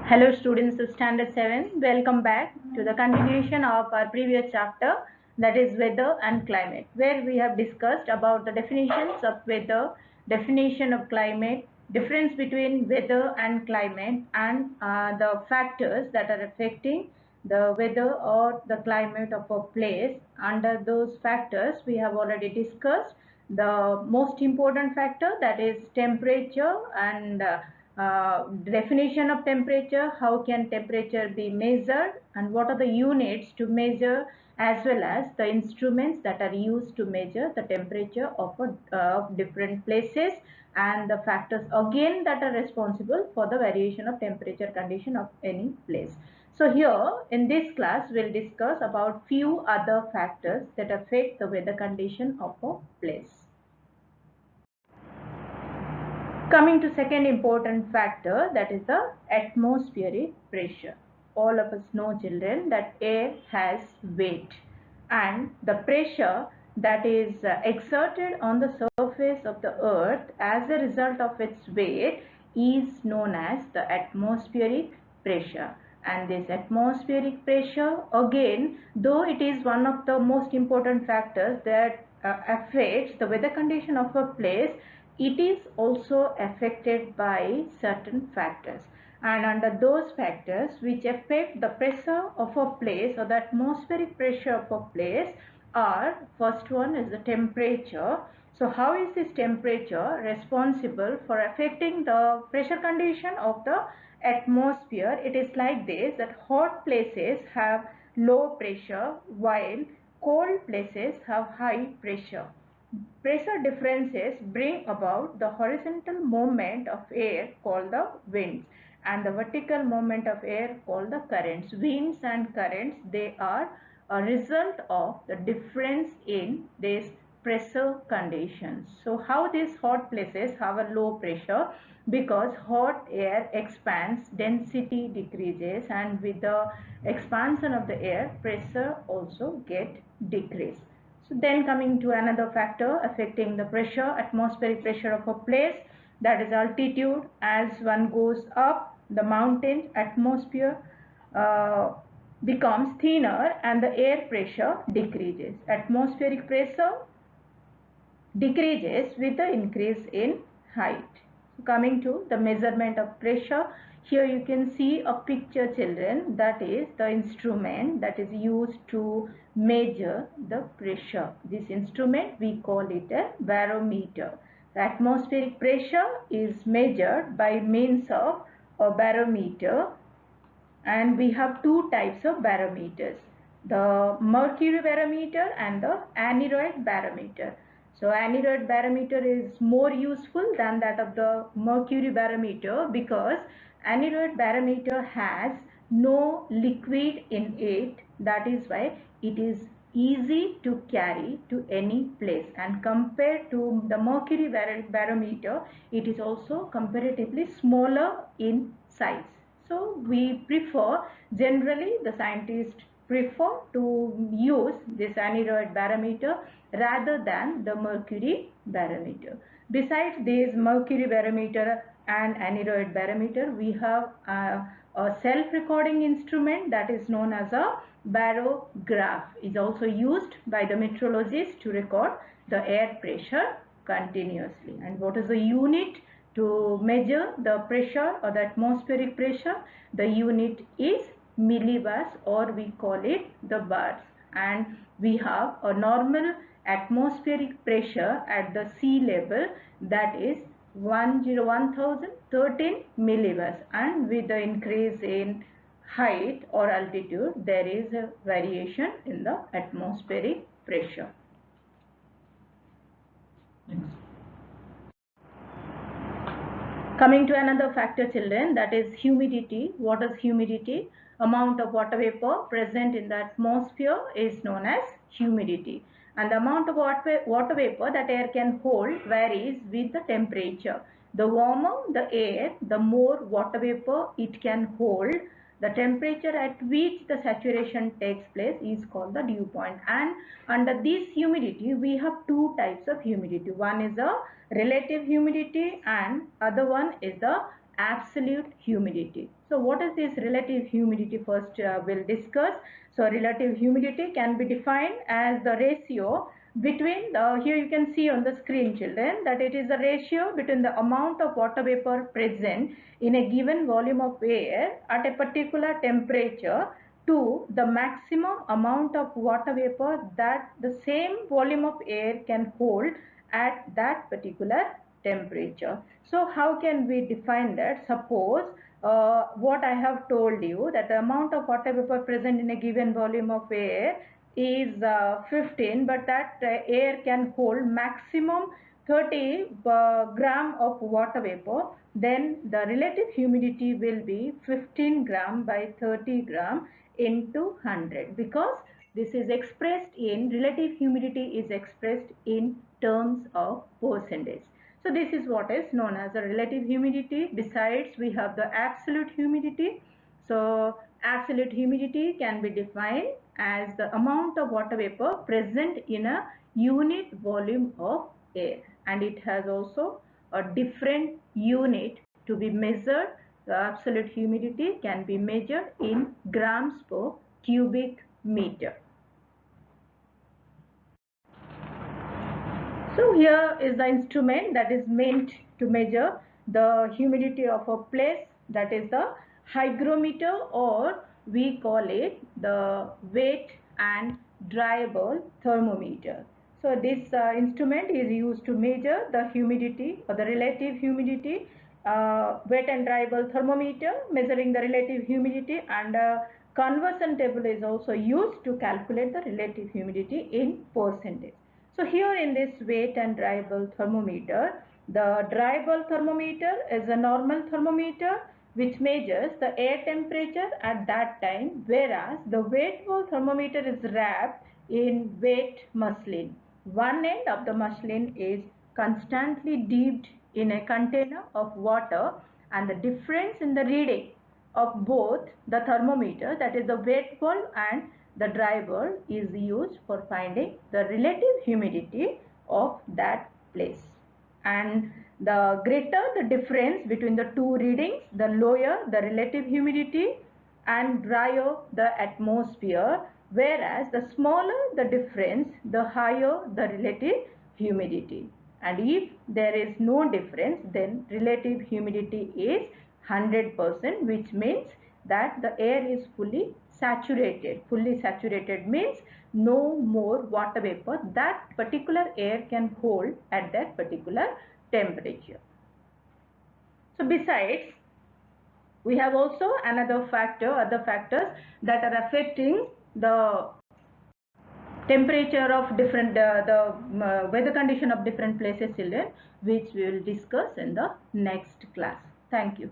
Hello students of Standard 7, welcome back to the continuation of our previous chapter, that is weather and climate, where we have discussed about the definitions of weather, definition of climate, difference between weather and climate, and the factors that are affecting the weather or the climate of a place. Under those factors, we have already discussed the most important factor, that is temperature, and definition of temperature, how can temperature be measured, and what are the units to measure, as well as the instruments that are used to measure the temperature of different places, and the factors again that are responsible for the variation of temperature condition of any place. So here in this class we'll discuss about few other factors that affect the weather condition of a place. Coming to second important factor, that is the atmospheric pressure. All of us know, children, that air has weight, and the pressure that is exerted on the surface of the earth as a result of its weight is known as the atmospheric pressure. And this atmospheric pressure, again, though it is one of the most important factors that affects the weather condition of a place, it is also affected by certain factors, and under those factors which affect the pressure of a place or the atmospheric pressure of a place are, first one is the temperature. So how is this temperature responsible for affecting the pressure condition of the atmosphere? It is like this, that hot places have low pressure while cold places have high pressure. Pressure differences bring about the horizontal movement of air called the winds, and the vertical movement of air called the currents. Winds and currents, they are a result of the difference in these pressure conditions. So how these hot places have a low pressure? Because hot air expands, density decreases, and with the expansion of the air, pressure also get decreased. So then coming to another factor affecting the pressure, atmospheric pressure of a place, that is altitude. As one goes up the mountain, atmosphere becomes thinner and the air pressure decreases. Atmospheric pressure decreases with the increase in height. Coming to the measurement of pressure, here you can see a picture, children, that is the instrument that is used to measure the pressure. This instrument, we call it a barometer. The atmospheric pressure is measured by means of a barometer, and we have two types of barometers, the mercury barometer and the aneroid barometer. So aneroid barometer is more useful than that of the mercury barometer, because aneroid barometer has no liquid in it. That is why it is easy to carry to any place, and compared to the mercury barometer, it is also comparatively smaller in size. So we prefer, generally the scientists prefer to use this aneroid barometer rather than the mercury barometer. Besides this mercury barometer and aneroid barometer, we have a self-recording instrument that is known as a barograph. Is also used by the meteorologists to record the air pressure continuously. And what is the unit to measure the pressure or the atmospheric pressure? The unit is millibars, or we call it the bars. And we have a normal atmospheric pressure at the sea level, that is 1013 millibars, and with the increase in height or altitude, there is a variation in the atmospheric pressure. Next. Coming to another factor, children, that is humidity. What is humidity? Amount of water vapor present in the atmosphere is known as humidity, and the amount of water vapor that air can hold varies with the temperature. The warmer the air, the more water vapor it can hold. The temperature at which the saturation takes place is called the dew point. And under this humidity, we have two types of humidity. One is a relative humidity and other one is the absolute humidity. So what is this relative humidity? First we'll discuss. So relative humidity can be defined as the ratio between here you can see on the screen, children, that it is the ratio between the amount of water vapor present in a given volume of air at a particular temperature to the maximum amount of water vapor that the same volume of air can hold at that particular temperature. So how can we define that? Suppose what I have told you, that the amount of water vapor present in a given volume of air is 15, but that air can hold maximum 30 gram of water vapor, then the relative humidity will be 15 gram by 30 gram into 100, because this is expressed in, relative humidity is expressed in terms of percentage. So this is what is known as a relative humidity. Besides, we have the absolute humidity. So absolute humidity can be defined as the amount of water vapor present in a unit volume of air, and it has also a different unit to be measured. The absolute humidity can be measured in grams per cubic meter. So here is the instrument that is meant to measure the humidity of a place, that is the hygrometer, or we call it the wet and dryable thermometer. So this instrument is used to measure the humidity or the relative humidity. Wet and dryable thermometer measuring the relative humidity, and conversion table is also used to calculate the relative humidity in percentage. So here in this wet and dryable thermometer, the dryable thermometer is a normal thermometer which measures the air temperature at that time, whereas the wet wall thermometer is wrapped in wet muslin. One end of the muslin is constantly dipped in a container of water, and the difference in the reading of both the thermometer, that is the wet wall and the dry wall, is used for finding the relative humidity of that place. And the greater the difference between the two readings, the lower the relative humidity and drier the atmosphere, whereas the smaller the difference, the higher the relative humidity. And if there is no difference, then relative humidity is 100%, which means that the air is fully saturated. Fully saturated means no more water vapor that particular air can hold at that particular temperature. So besides, we have also other factors that are affecting the temperature of different, weather condition of different places, children, which we will discuss in the next class. Thank you.